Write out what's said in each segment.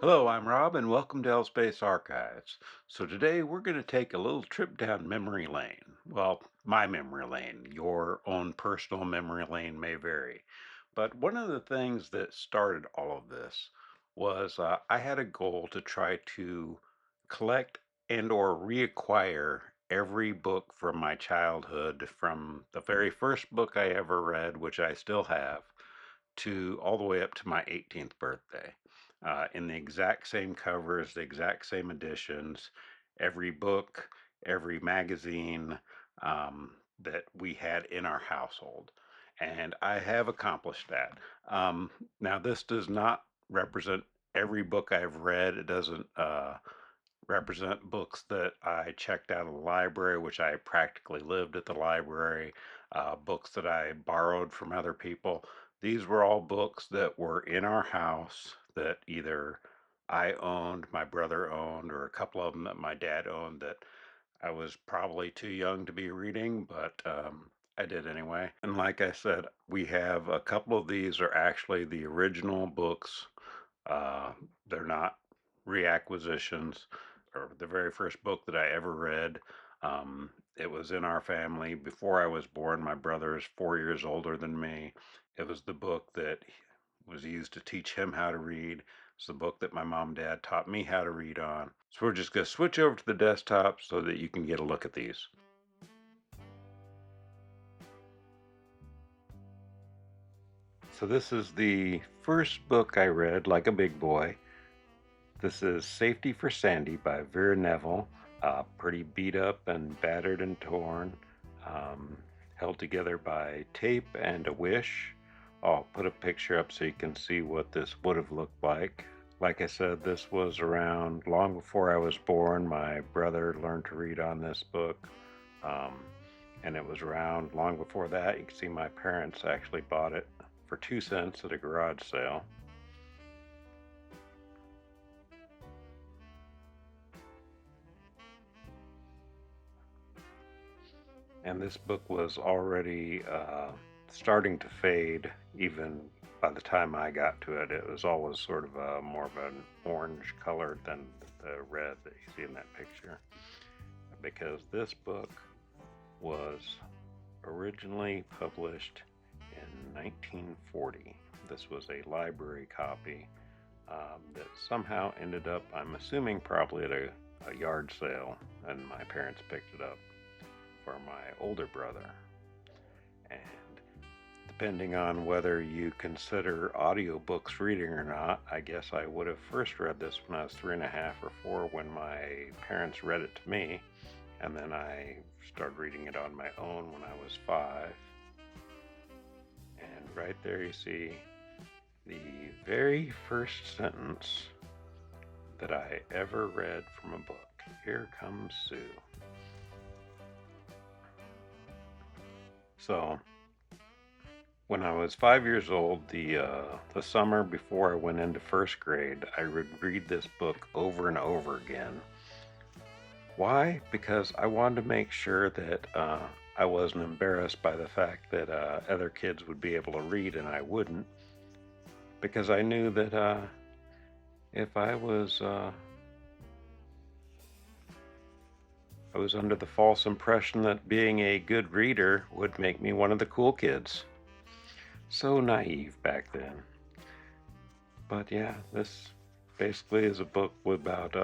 Hello, I'm Rob, and welcome to Space Archives. So today we're going to take a little trip down memory lane. Well, my memory lane. Your own personal memory lane may vary. But one of the things that started all of this was I had a goal to try to collect and or reacquire every book from my childhood, from the very first book I ever read, which I still have, to all the way up to my 18th birthday, in the exact same covers, the exact same editions, every book, every magazine that we had in our household. And I have accomplished that. Now, this does not represent every book I've read. It doesn't represent books that I checked out of the library, which I practically lived at the library, books that I borrowed from other people. These were all books that were in our house that either I owned, my brother owned, or a couple of them that my dad owned that I was probably too young to be reading, but I did anyway. And like I said, we have a couple of these are actually the original books. Uh, they're not reacquisitions or the very first book that I ever read. It was in our family before I was born. My brother is 4 years older than me. It was the book that was used to teach him how to read. It's the book that my mom and dad taught me how to read on. So we're just going to switch over to the desktop so that you can get a look at these. So this is the first book I read, like a big boy. This is Safety for Sandy by Vera Neville. Pretty beat up and battered and torn, held together by tape and a wish. I'll put a picture up so you can see what this would have looked like. Like I said, this was around long before I was born. My brother learned to read on this book, um, and it was around long before that. You can see my parents actually bought it for 2 cents at a garage sale. And this book was already starting to fade even by the time I got to it. It was always sort of more of an orange color than the red that you see in that picture. Because this book was originally published in 1940. This was a library copy that somehow ended up, I'm assuming, probably at a yard sale, and my parents picked it up for my older brother. And depending on whether you consider audiobooks reading or not, I guess I would have first read this when I was 3.5 or 4 when my parents read it to me, and then I started reading it on my own when I was 5. And right there you see the very first sentence that I ever read from a book. Here comes Sue. So when I was 5 years old, the summer before I went into first grade, I would read this book over and over again. Why? Because I wanted to make sure that I wasn't embarrassed by the fact that other kids would be able to read and I wouldn't. Because I knew that if I was under the false impression that being a good reader would make me one of the cool kids. So naive back then. But yeah, this basically is a book about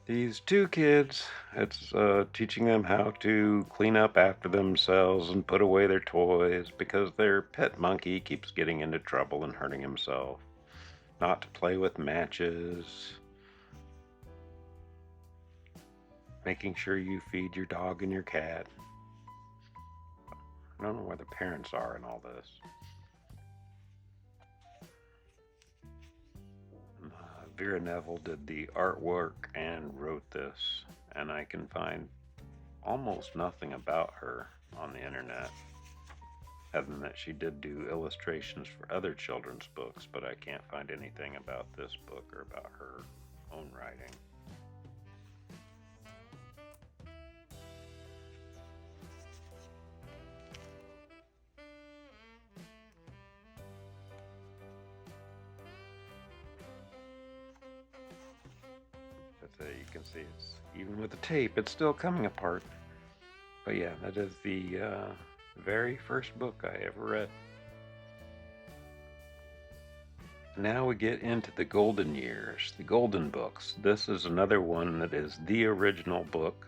these two kids. It's teaching them how to clean up after themselves and put away their toys because their pet monkey keeps getting into trouble and hurting himself. Not to play with matches. Making sure you feed your dog and your cat. I don't know where the parents are in all this. Vera Neville did the artwork and wrote this, and I can find almost nothing about her on the internet, other than that she did do illustrations for other children's books, but I can't find anything about this book or about her own writing. But you can see it's, even with the tape, it's still coming apart. But yeah, that is the very first book I ever read. Now we get into the golden years, the golden books. This is another one that is the original book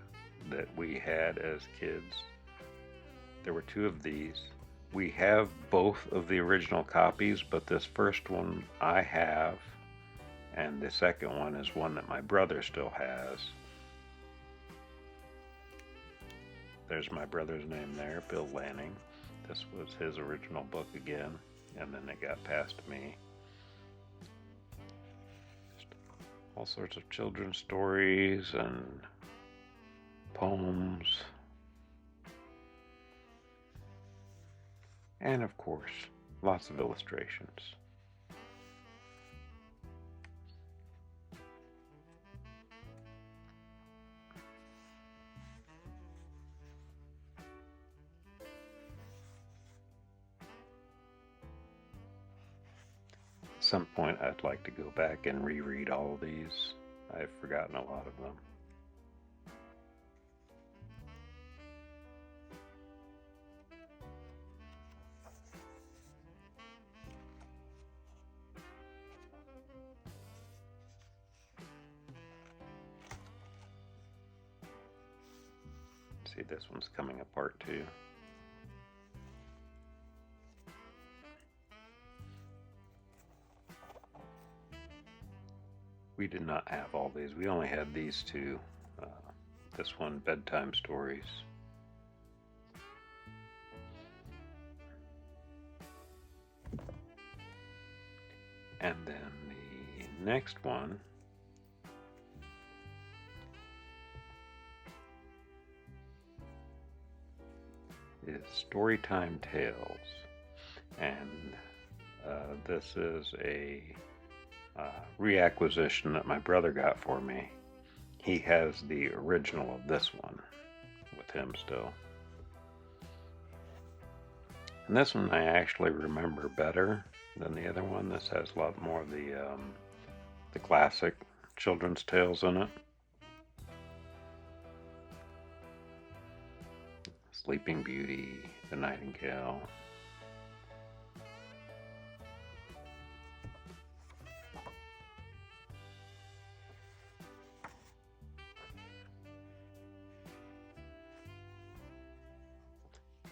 that we had as kids. There were two of these. We have both of the original copies, but this first one I have, and the second one is one that my brother still has. There's my brother's name there, Bill Lanning. This was his original book again, and then it got passed to me. All sorts of children's stories and poems. And of course, lots of illustrations. At some point, I'd like to go back and reread all of these. I've forgotten a lot of them. See, this one's coming apart too. We did not have all these. We only had these two. This one, Bedtime Stories. And then the next one is Storytime Tales. And this is a reacquisition that my brother got for me. He has the original of this one with him still. And this one I actually remember better than the other one. This has a lot more of the classic children's tales in it. Sleeping Beauty, The Nightingale.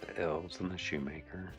The Elves and the Shoemaker.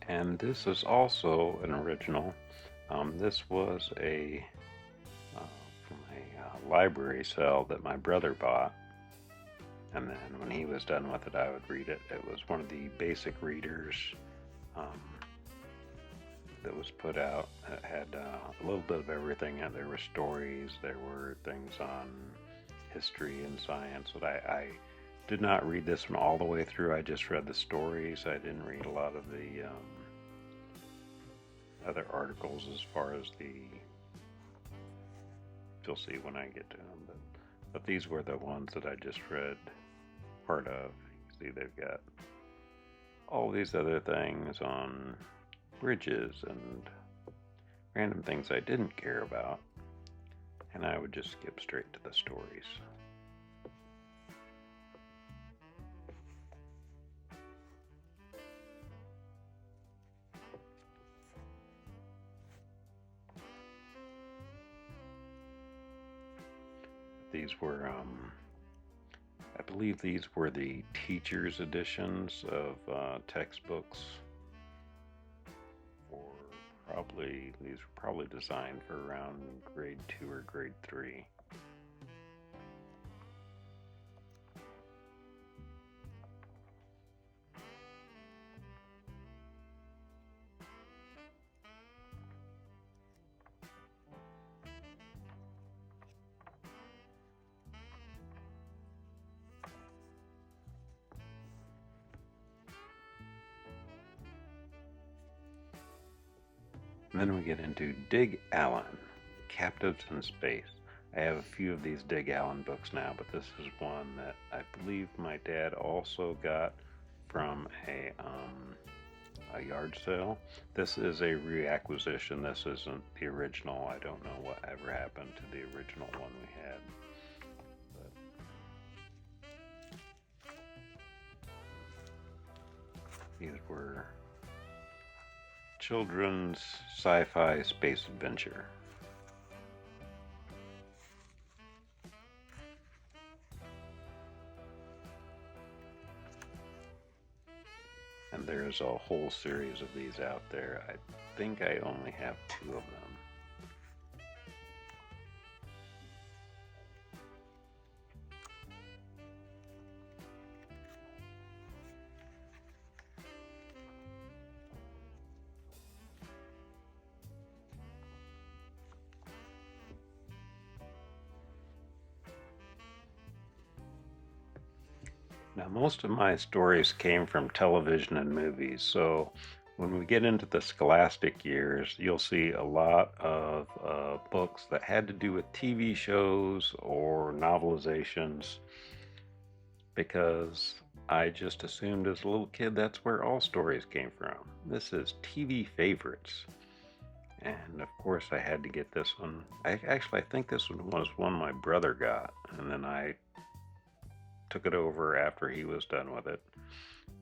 And this is also an original. This was from a library sale that my brother bought. And then when he was done with it, I would read it. It was one of the basic readers that was put out. It had a little bit of everything. There were stories, there were things on history and science. But I did not read this one all the way through. I just read the stories. I didn't read a lot of the other articles as far as you'll see when I get to them. But these were the ones that I just read part of. You see they've got all these other things on bridges and random things I didn't care about, and I would just skip straight to the stories. These were, I believe these were the teacher's editions of textbooks. These were probably designed for around grade 2 or grade 3. And then we get into Dig Allen, Captives in Space. I have a few of these Dig Allen books now, but this is one that I believe my dad also got from a yard sale. This is a reacquisition. This isn't the original. I don't know what ever happened to the original one we had. But these were children's sci-fi space adventure. And there's a whole series of these out there. I think I only have 2 of them. Now, most of my stories came from television and movies, so when we get into the Scholastic years, you'll see a lot of books that had to do with TV shows or novelizations, because I just assumed as a little kid that's where all stories came from. This is TV favorites. And of course I had to get this one. I think this one was one my brother got, and then I took it over after he was done with it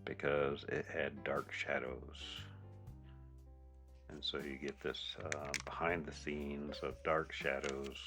because it had dark shadows. And so you get this behind the scenes of dark shadows.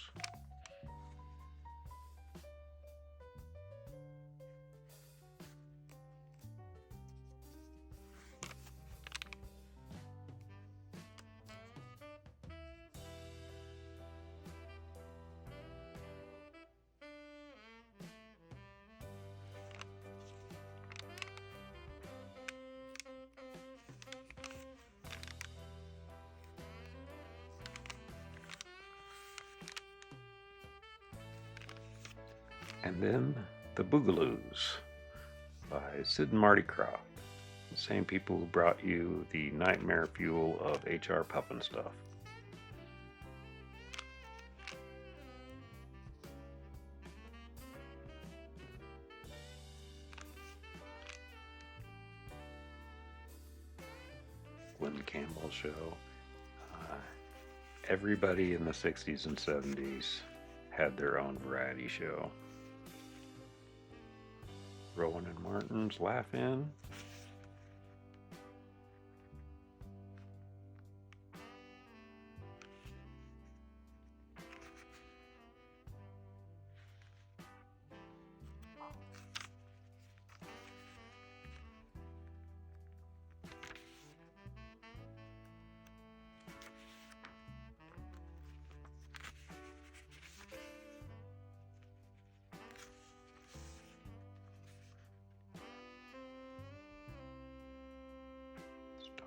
And then The Boogaloos by Sid and Marty Krofft, the same people who brought you the nightmare fuel of H.R. Pufnstuf. Glen Campbell show. Everybody in the 60s and 70s had their own variety show. Rowan and Martin's Laugh-In.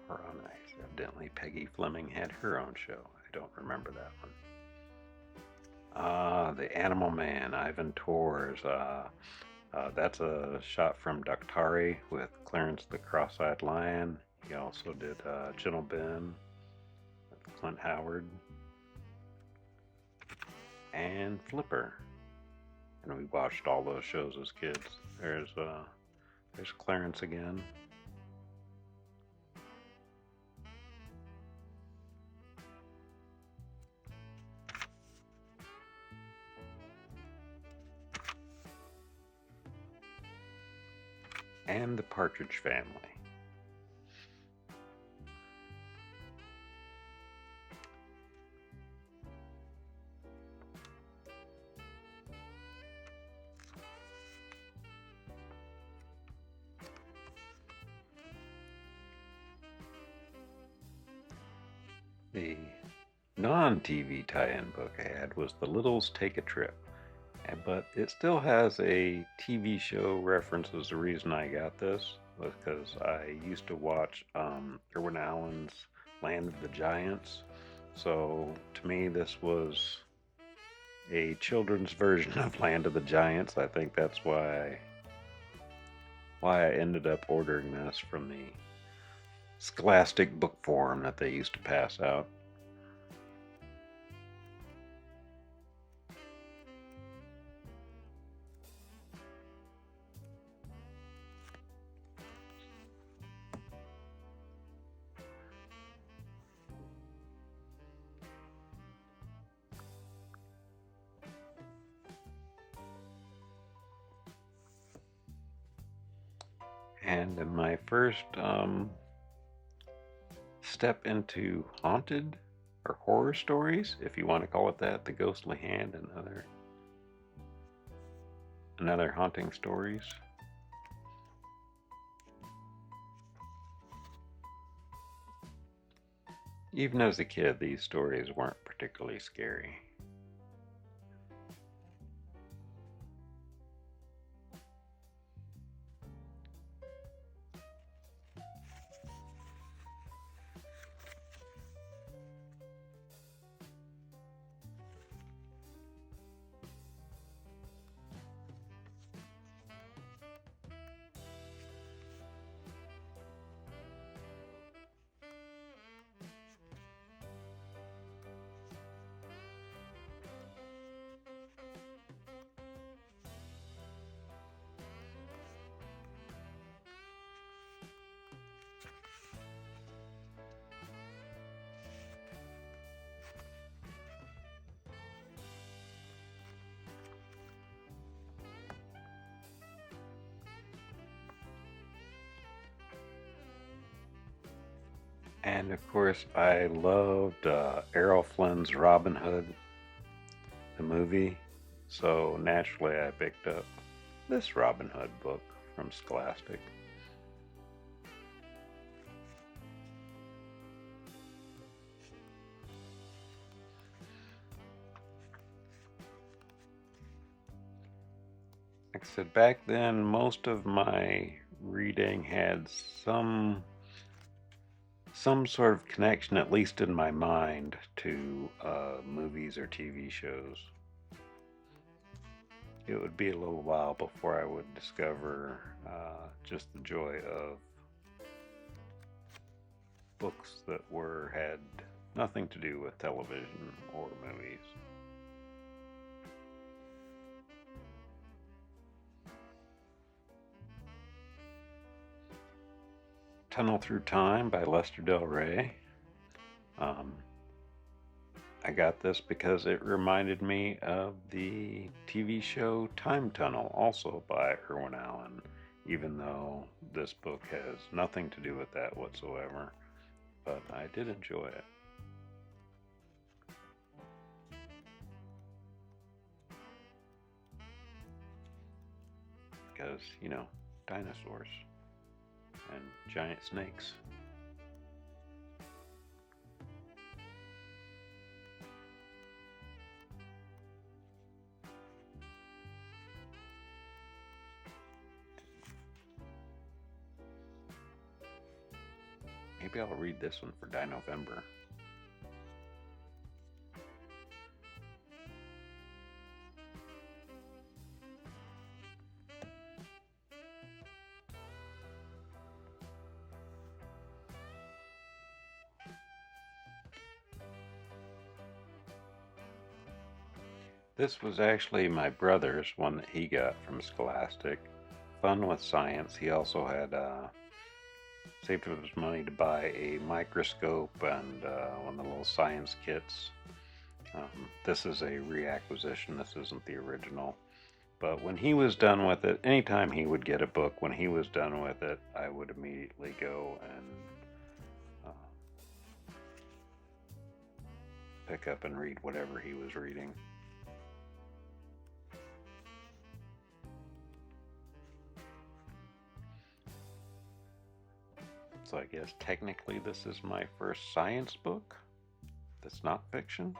Star on Ice. Evidently Peggy Fleming had her own show. I don't remember that one. The Animal Man, Ivan Tors. That's a shot from Daktari with Clarence the Cross-Eyed Lion. He also did Gentle Ben with Clint Howard. And Flipper. And we watched all those shows as kids. There's Clarence again. and the Partridge Family. The non-TV tie-in book I had was The Littles Take a Trip, but it still has a TV show reference. As the reason I got this was because I used to watch Irwin Allen's Land of the Giants. So to me, this was a children's version of Land of the Giants. I think that's why I ended up ordering this from the Scholastic book forum that they used to pass out. And in my first step into haunted or horror stories, if you want to call it that, The Ghostly Hand and other haunting stories. Even as a kid, these stories weren't particularly scary. And of course, I loved Errol Flynn's Robin Hood, the movie. So naturally, I picked up this Robin Hood book from Scholastic. Like I said, back then, most of my reading had some sort of connection, at least in my mind, to movies or TV shows. It would be a little while before I would discover just the joy of books that had nothing to do with television or movies. Tunnel Through Time by Lester Del Rey. I got this because it reminded me of the TV show Time Tunnel, also by Irwin Allen, even though this book has nothing to do with that whatsoever. But I did enjoy it. Because, dinosaurs and giant snakes. Maybe I'll read this one for November. This was actually my brother's one that he got from Scholastic. Fun with Science. He also had saved up his money to buy a microscope and one of the little science kits. This is a reacquisition. This isn't the original. But when he was done with it, anytime he would get a book, when he was done with it, I would immediately go and pick up and read whatever he was reading. So I guess technically this is my first science book that's not fiction.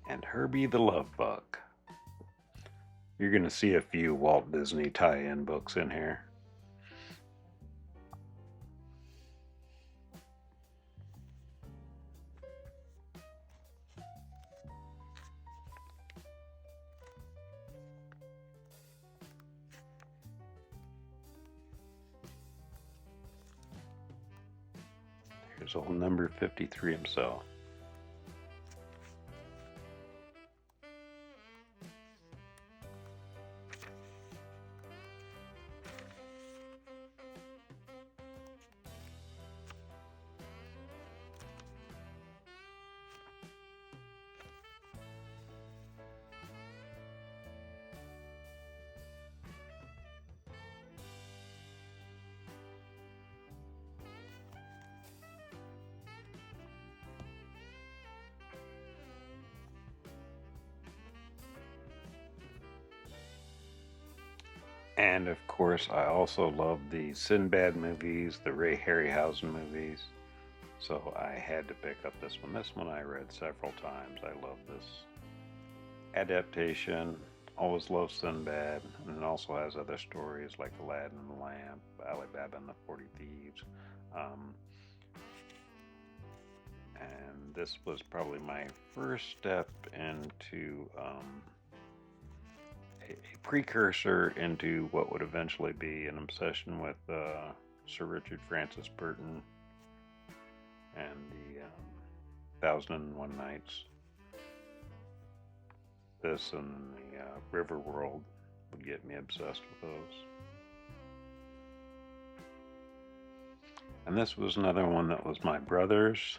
And Herbie the Love Bug. You're going to see a few Walt Disney tie-in books in here. Here's old number 53 himself. And of course, I also love the Sinbad movies, the Ray Harryhausen movies. So I had to pick up this one. This one I read several times. I love this adaptation. Always love Sinbad. And it also has other stories like Aladdin and the Lamp, Ali Baba and the 40 Thieves. And this was probably my first step into a precursor into what would eventually be an obsession with Sir Richard Francis Burton and the 1001 Nights. This and the River World would get me obsessed with those. And this was another one that was my brother's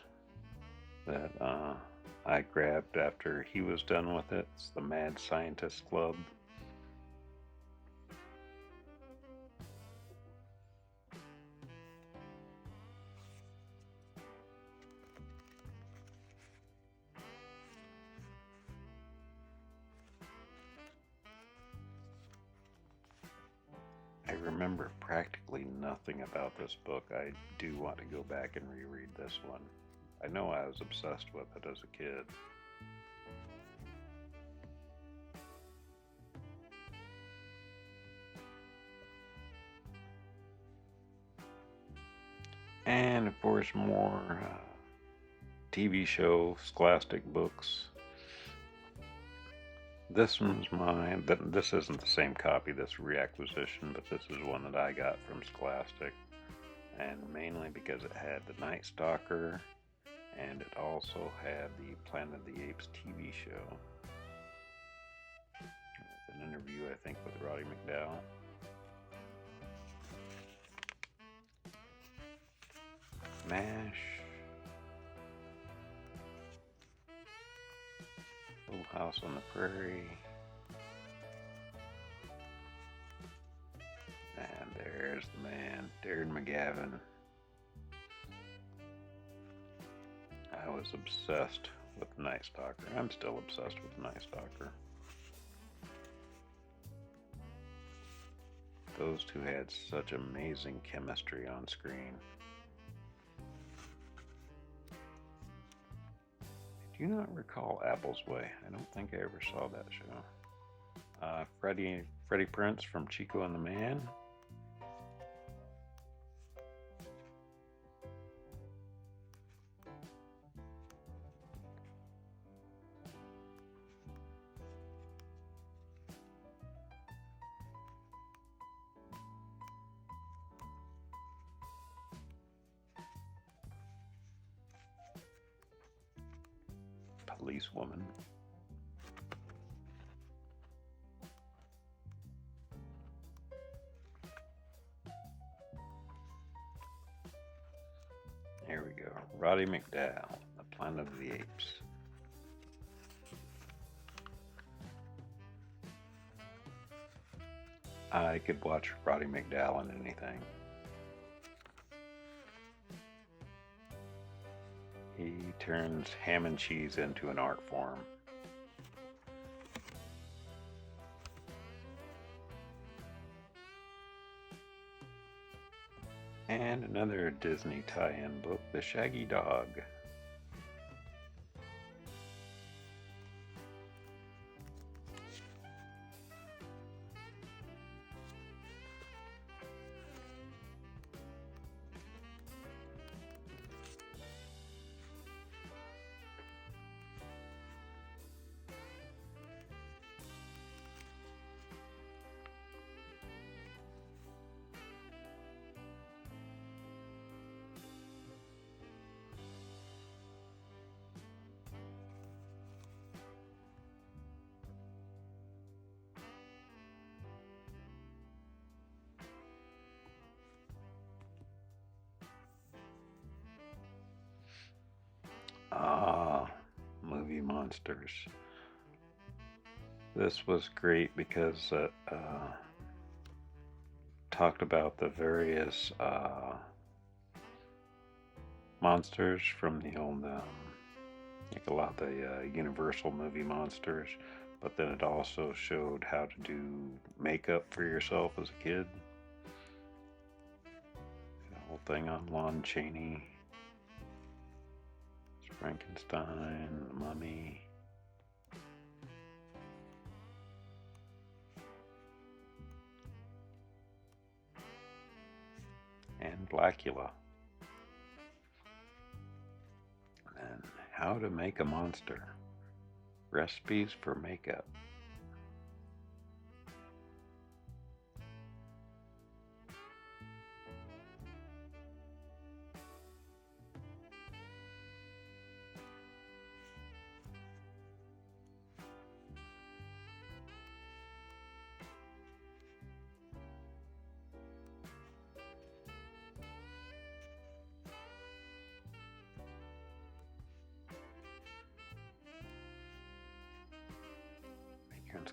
that I grabbed after he was done with it. It's the Mad Scientist Club. I remember practically nothing about this book. I do want to go back and reread this one. I know I was obsessed with it as a kid. And of course more TV show Scholastic books. This one's mine. This isn't the same copy, this reacquisition, but this is one that I got from Scholastic. And mainly because it had The Night Stalker, and it also had the Planet of the Apes TV show. With an interview, I think, with Roddy McDowall. MASH. Little House on the Prairie. And there's the man, Darren McGavin. I was obsessed with the Night Stalker. I'm still obsessed with the Night Stalker. Those two had such amazing chemistry on screen. Do you not recall Apple's Way? I don't think I ever saw that show. Freddie Prinze from Chico and the Man. Policewoman. Here we go. Roddy McDowall, The Planet of the Apes. I could watch Roddy McDowall in anything. He turns ham and cheese into an art form. And another Disney tie-in book, The Shaggy Dog. Movie monsters. This was great because it talked about the various monsters from the old, like a lot of the Universal movie monsters, but then it also showed how to do makeup for yourself as a kid. The whole thing on Lon Chaney. Frankenstein, the Mummy. And Blackula. And how to make a monster. Recipes for makeup.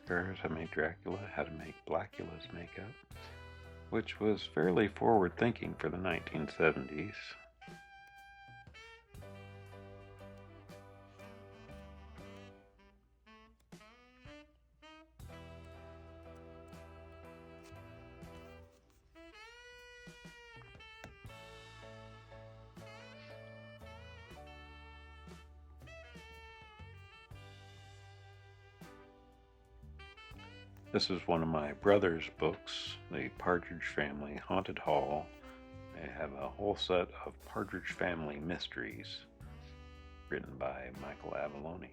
Scars, how to make Dracula, how to make Blackula's makeup, which was fairly forward thinking for the 1970s. This is one of my brother's books, The Partridge Family Haunted Hall. They have a whole set of Partridge Family mysteries written by Michael Avallone.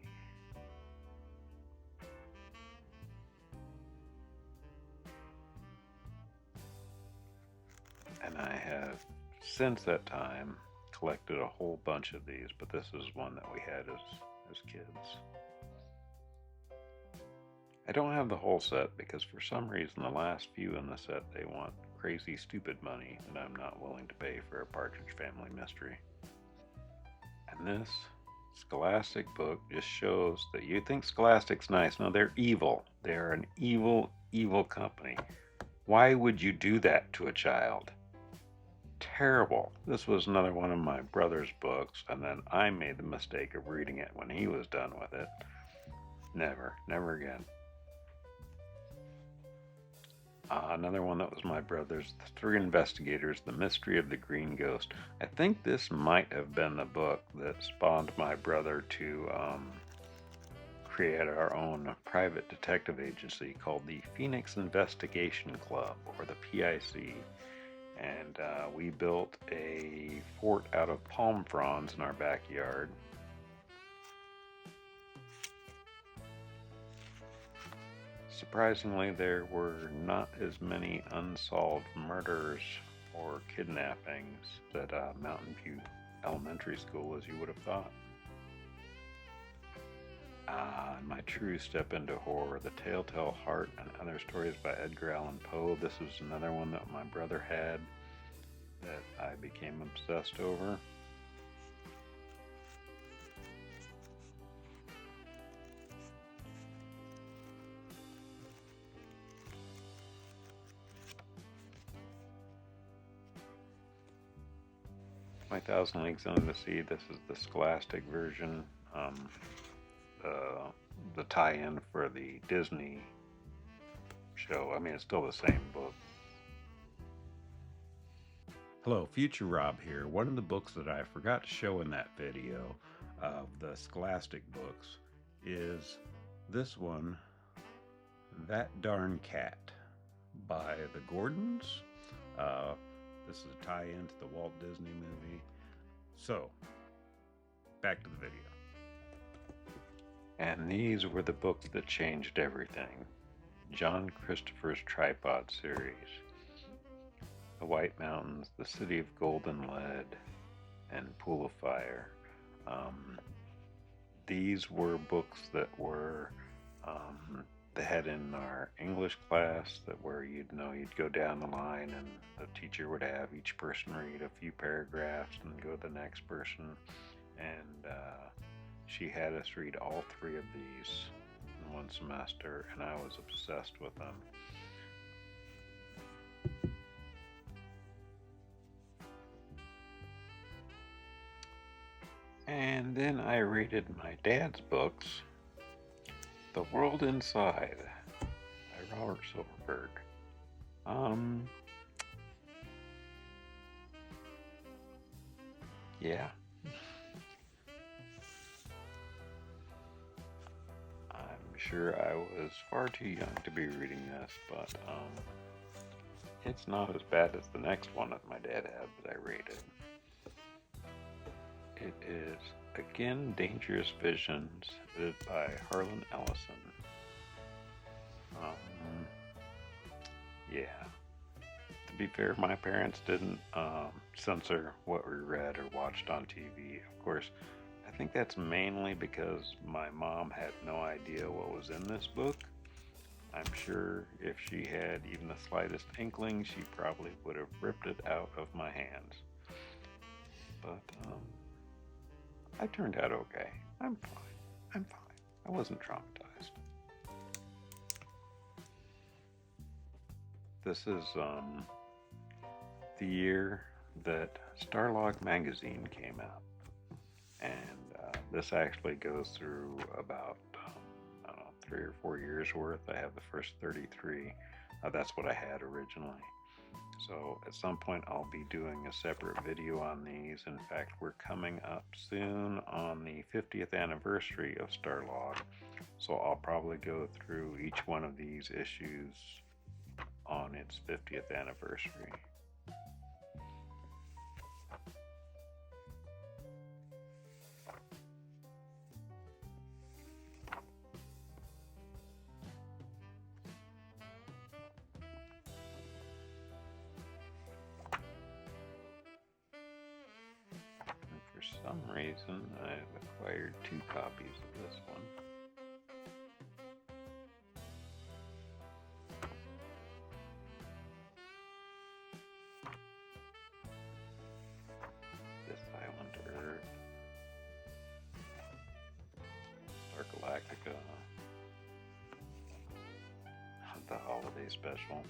And I have, since that time, collected a whole bunch of these, but this is one that we had as kids. I don't have the whole set because for some reason the last few in the set they want crazy stupid money and I'm not willing to pay for a Partridge Family mystery. And this Scholastic book just shows that you think Scholastic's nice. No, they're evil. They're an evil, evil company. Why would you do that to a child? Terrible. This was another one of my brother's books and then I made the mistake of reading it when he was done with it. Never again. Another one that was my brother's, The Three Investigators, The Mystery of the Green Ghost. I think this might have been the book that spawned my brother to create our own private detective agency called the Phoenix Investigation Club, or the PIC. And we built a fort out of palm fronds in our backyard. Surprisingly, there were not as many unsolved murders or kidnappings at Mountain View Elementary School as you would have thought. My true step into horror, The Telltale Heart and Other Stories by Edgar Allan Poe. This was another one that my brother had that I became obsessed over. 20,000 Leagues Under the Sea. This is the Scholastic version. The tie-in for the Disney show. I mean, it's still the same book. Hello, Future Rob here. One of the books that I forgot to show in that video of the Scholastic books is this one, That Darn Cat, by the Gordons. This is a tie-in to the Walt Disney movie. So, back to the video. And these were the books that changed everything. John Christopher's Tripod series, The White Mountains, The City of Golden Lead, and Pool of Fire. These were books that were they had in our English class, that where you'd go down the line and the teacher would have each person read a few paragraphs and go to the next person, and she had us read all three of these in one semester, and I was obsessed with them. And then I rated my dad's books, The World Inside by Robert Silverberg. Yeah. I'm sure I was far too young to be reading this, but it's not as bad as the next one that my dad had that I rated. It is Again Dangerous Visions, edited by Harlan Ellison. Yeah. To be fair, my parents didn't censor what we read or watched on TV. Of course, I think that's mainly because my mom had no idea what was in this book. I'm sure if she had even the slightest inkling, she probably would have ripped it out of my hands. But I turned out okay. I'm fine. I wasn't traumatized. This is the year that Starlog magazine came out. And this actually goes through about, 3 or 4 years worth. I have the first 33. That's what I had originally. So at some point I'll be doing a separate video on these. In fact, we're coming up soon on the 50th anniversary of Starlog. So I'll probably go through each one of these issues on its 50th anniversary. For some reason, I've acquired 2 copies of this one. This Island Earth, Star Galactica, the holiday special.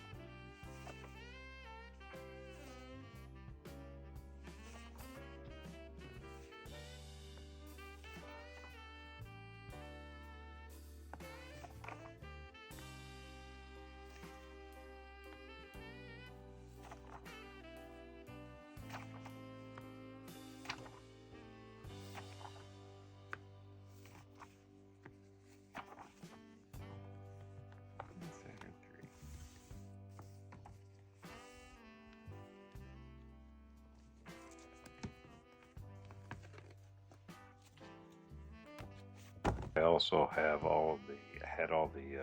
I also have all the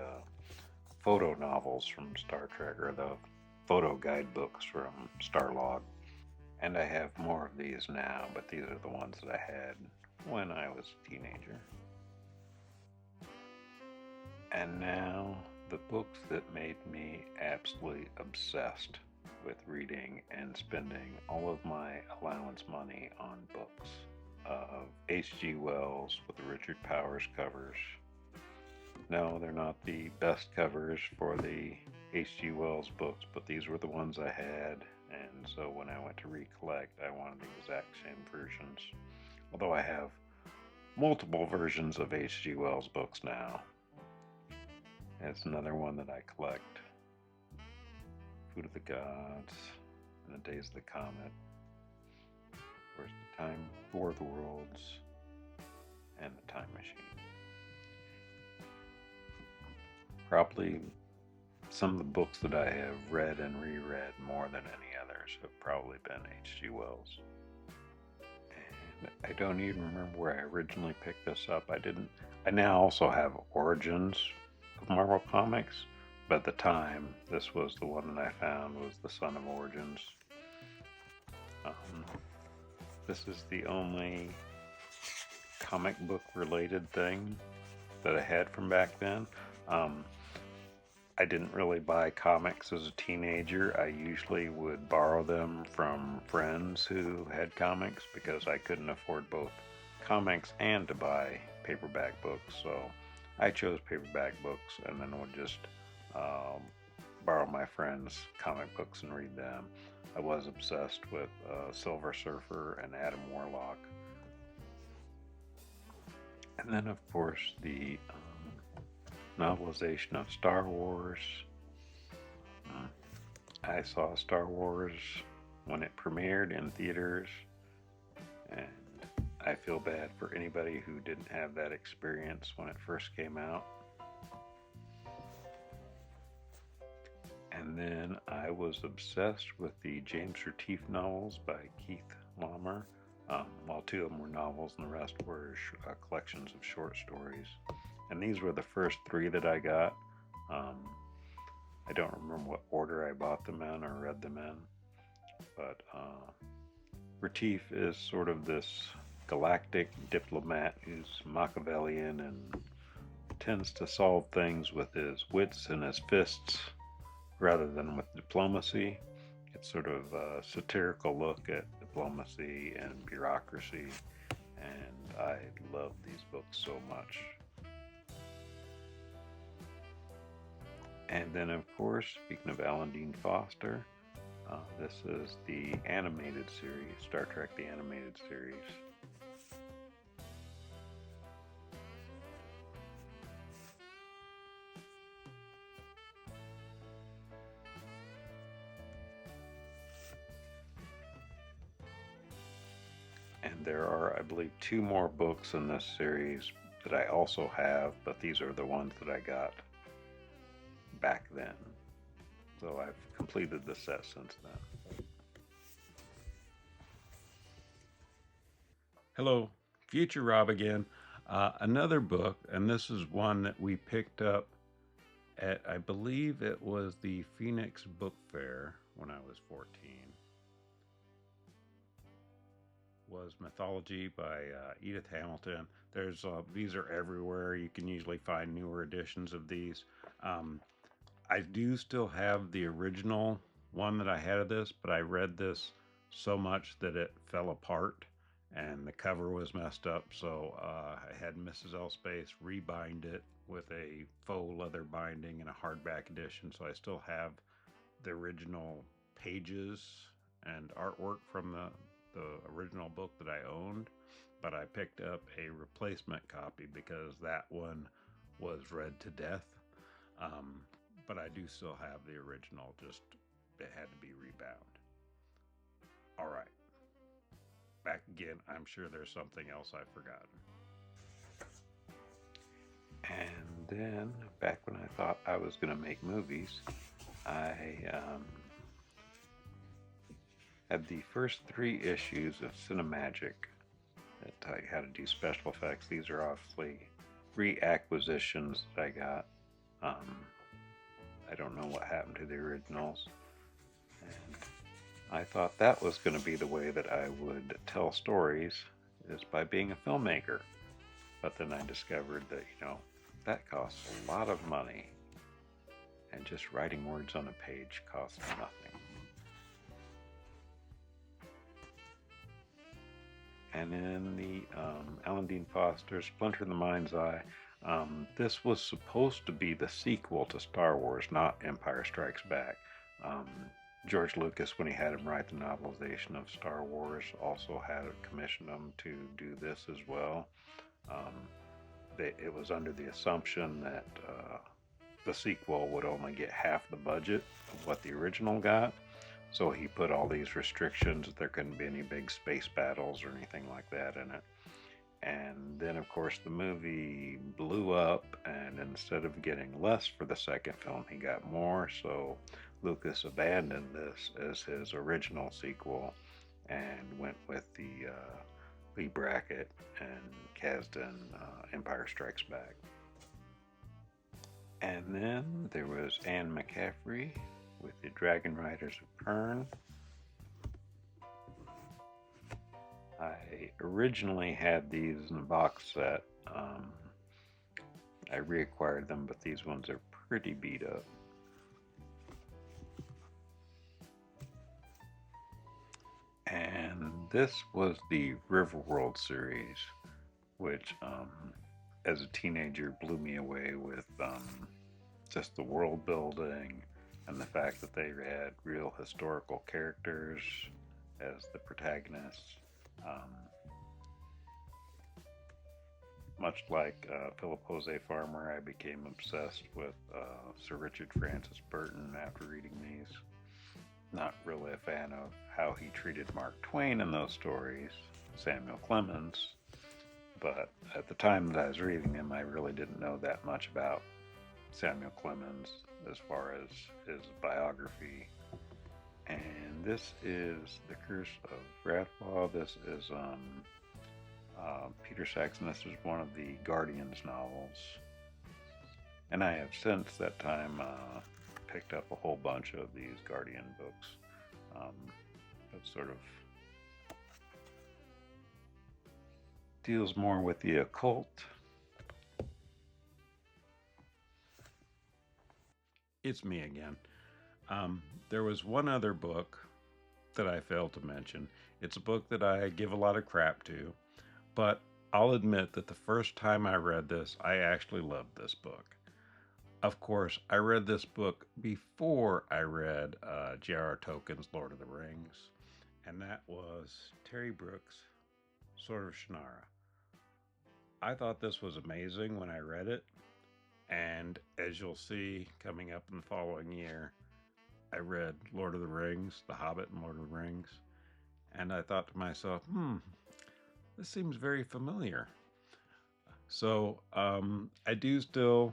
photo novels from Star Trek, or the photo guidebooks from Starlog. And I have more of these now, but these are the ones that I had when I was a teenager. And now, the books that made me absolutely obsessed with reading and spending all of my allowance money on books. Of H.G. Wells with the Richard Powers covers. No, they're not the best covers for the H.G. Wells books, but these were the ones I had, and so when I went to recollect, I wanted the exact same versions. Although I have multiple versions of H.G. Wells books now. It's another one that I collect. Food of the Gods, and the Days of the Comet, of course, the Time War of the Worlds, and the Time Machine. Probably some of the books that I have read and reread more than any others have probably been H.G. Wells. And I don't even remember where I originally picked this up. I now also have Origins of Marvel Comics, but at the time, this was the one that I found was the Son of Origins. This is the only comic book related thing that I had from back then. I didn't really buy comics as a teenager. I usually would borrow them from friends who had comics because I couldn't afford both comics and to buy paperback books. So I chose paperback books and then would just borrow my friends' comic books and read them. I was obsessed with Silver Surfer and Adam Warlock. And then, of course, the novelization of Star Wars. I saw Star Wars when it premiered in theaters, and I feel bad for anybody who didn't have that experience when it first came out. And then I was obsessed with the James Retief novels by Keith Laumer. While two of them were novels and the rest were collections of short stories. And these were the first three that I got. I don't remember what order I bought them in or read them in. But Retief is sort of this galactic diplomat who's Machiavellian and tends to solve things with his wits and his fists rather than with diplomacy. It's sort of a satirical look at diplomacy and bureaucracy, and I love these books so much. And then, of course, speaking of Alan Dean Foster, this is the animated series, Star Trek the Animated Series. And there are, I believe, 2 more books in this series that I also have, but these are the ones that I got back then. So I've completed the set since then. Hello, Future Rob again. Another book, and this is one that we picked up at, I believe it was the Phoenix Book Fair when I was 14. Was Mythology by Edith Hamilton. There's these are everywhere. You can usually find newer editions of these. I do still have the original one that I had of this, but I read this so much that it fell apart and the cover was messed up. So I had Mrs. Elspace rebind it with a faux leather binding and a hardback edition. So I still have the original pages and artwork from the original book that I owned, but I picked up a replacement copy because that one was read to death. But I do still have the original, just it had to be rebound. All right, back again. I'm sure there's something else I've forgotten. And then back when I thought I was going to make movies, I had the first 3 issues of Cinemagic that tell you how to do special effects. These are obviously reacquisitions that I got. I don't know what happened to the originals. And I thought that was going to be the way that I would tell stories, is by being a filmmaker. But then I discovered that, that costs a lot of money. And just writing words on a page costs nothing. And in the Alan Dean Foster Splinter in the Mind's Eye, this was supposed to be the sequel to Star Wars, not Empire Strikes Back. George Lucas, when he had him write the novelization of Star Wars, also had commissioned him to do this as well. Um, it was under the assumption that the sequel would only get half the budget of what the original got. So he put all these restrictions that there couldn't be any big space battles or anything like that in it. And then, of course, the movie blew up, and instead of getting less for the second film, he got more. So Lucas abandoned this as his original sequel and went with the Lee Brackett and Kasdan Empire Strikes Back. And then there was Anne McCaffrey with the Dragon Riders of Pern. I originally had these in a box set. I reacquired them, but these ones are pretty beat up. And this was the Riverworld series, which as a teenager blew me away with just the world building and the fact that they had real historical characters as the protagonists. Much like Philip Jose Farmer, I became obsessed with Sir Richard Francis Burton after reading these. Not really a fan of how he treated Mark Twain in those stories, Samuel Clemens, but at the time that I was reading them, I really didn't know that much about Samuel Clemens as far as his biography. And this is The Curse of Rathlaw. This is Peter Saxon. This is one of the Guardians novels. And I have since that time picked up a whole bunch of these Guardian books. That sort of deals more with the occult. It's me again. There was one other book that I failed to mention. It's a book that I give a lot of crap to, but I'll admit that the first time I read this, I actually loved this book. Of course, I read this book before I read J.R.R. Tolkien's Lord of the Rings, and that was Terry Brooks' Sword of Shannara. I thought this was amazing when I read it, and as you'll see coming up in the following year, I read Lord of the Rings, The Hobbit and Lord of the Rings, and I thought to myself, this seems very familiar. So I do still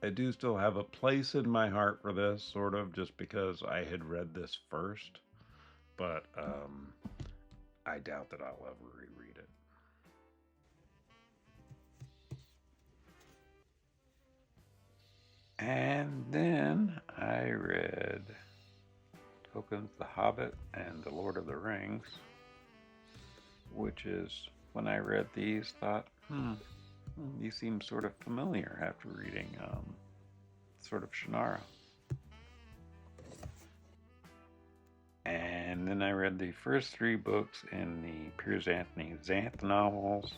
have a place in my heart for this, sort of, just because I had read this first, but I doubt that I'll ever reread it. And then I read Tolkien's The Hobbit and The Lord of the Rings, which is, when I read these, thought, these seem sort of familiar after reading Sword of Shannara. And then I read the first 3 books in the Piers Anthony Xanth novels.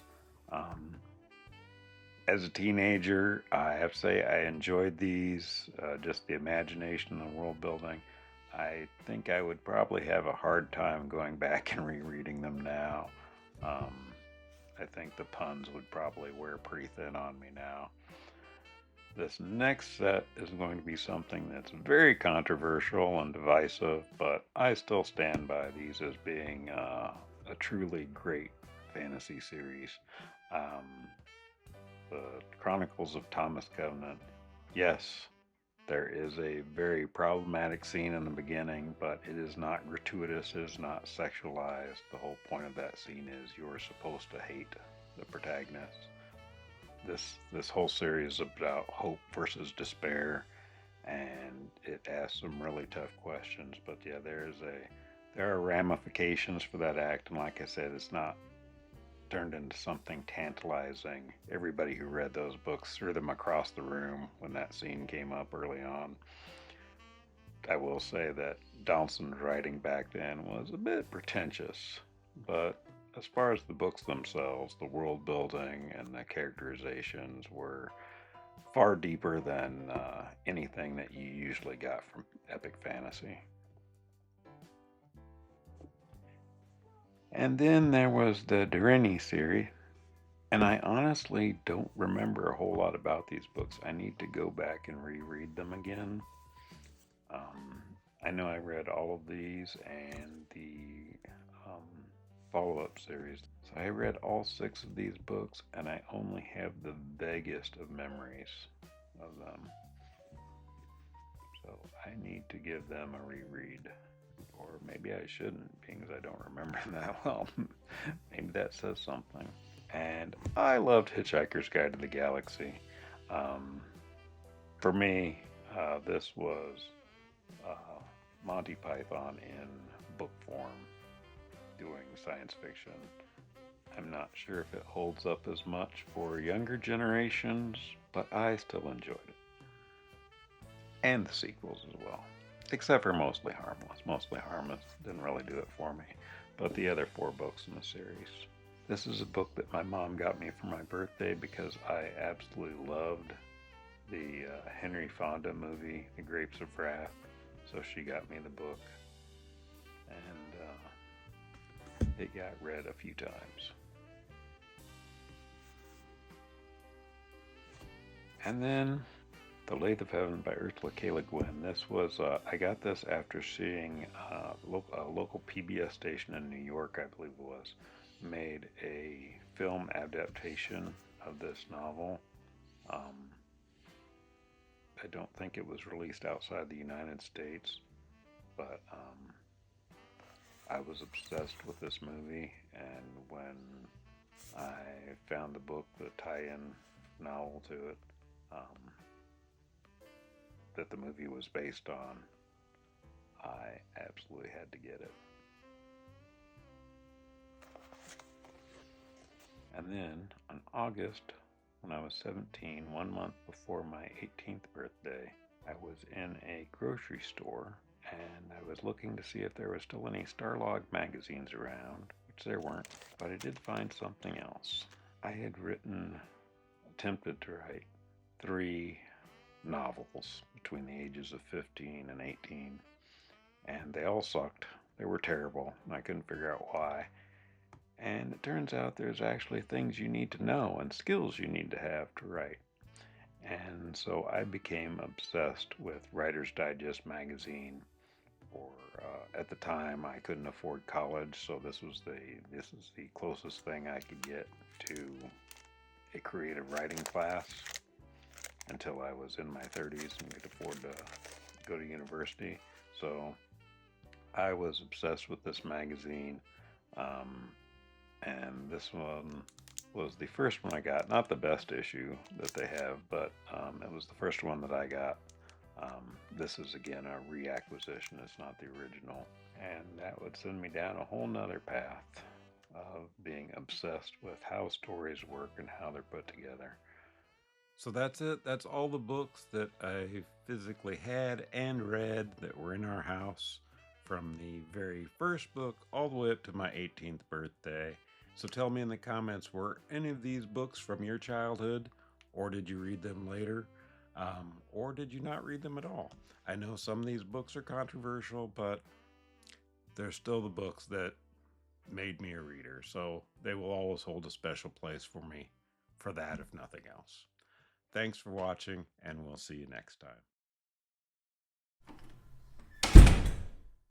As a teenager, I have to say I enjoyed these, just the imagination and the world building. I think I would probably have a hard time going back and rereading them now. I think the puns would probably wear pretty thin on me now. This next set is going to be something that's very controversial and divisive, but I still stand by these as being a truly great fantasy series. The Chronicles of Thomas Covenant. Yes, there is a very problematic scene in the beginning, but it is not gratuitous, it is not sexualized. The whole point of that scene is you're supposed to hate the protagonist. This whole series is about hope versus despair, and it asks some really tough questions. But yeah, there are ramifications for that act, and like I said, it's not turned into something tantalizing. Everybody who read those books threw them across the room when that scene came up early on. I will say that Downson's writing back then was a bit pretentious, but as far as the books themselves, the world building and the characterizations were far deeper than anything that you usually got from epic fantasy. And then there was the Durini series, and I honestly don't remember a whole lot about these books. I need to go back and reread them again. Um, I know I read all of these and the um, follow up series. So I read all six of these books, and I only have the vaguest of memories of them. So I need to give them a reread. Or maybe I shouldn't, because I don't remember them that well. Maybe that says something. And I loved Hitchhiker's Guide to the Galaxy. Um, for me, this was uh, Monty Python in book form doing science fiction. I'm not sure if it holds up as much for younger generations, but I still enjoyed it. And the sequels as well. Except for Mostly Harmless. Mostly Harmless didn't really do it for me. But the other four books in the series. This is a book that my mom got me for my birthday because I absolutely loved the Henry Fonda movie, The Grapes of Wrath. So she got me the book. And it got read a few times. And then The Lathe of Heaven by Ursula K. Le Guin. This was, I got this after seeing a local PBS station in New York, I believe it was, made a film adaptation of this novel. I don't think it was released outside the United States, but I was obsessed with this movie, and when I found the book, the tie-in novel to it, that the movie was based on, I absolutely had to get it. And then on August, when I was 17, 1 month before my 18th birthday, I was in a grocery store and I was looking to see if there was still any Starlog magazines around, which there weren't, but I did find something else. I had attempted to write 3 novels between the ages of 15 and 18, and they all sucked. They were terrible, and I couldn't figure out why. And it turns out there's actually things you need to know and skills you need to have to write. And so I became obsessed with Writer's Digest magazine. Or at the time, I couldn't afford college, so this is the closest thing I could get to a creative writing class until I was in my 30s and could afford to go to university. So I was obsessed with this magazine, and this one was the first one I got. Not the best issue that they have, but it was the first one that I got. This is again a reacquisition, it's not the original. And that would send me down a whole nother path of being obsessed with how stories work and how they're put together. So that's it. That's all the books that I physically had and read that were in our house from the very first book all the way up to my 18th birthday. So tell me in the comments, were any of these books from your childhood, or did you read them later? Or did you not read them at all? I know some of these books are controversial, but they're still the books that made me a reader, so they will always hold a special place for me for that, if nothing else. Thanks for watching, and we'll see you next time.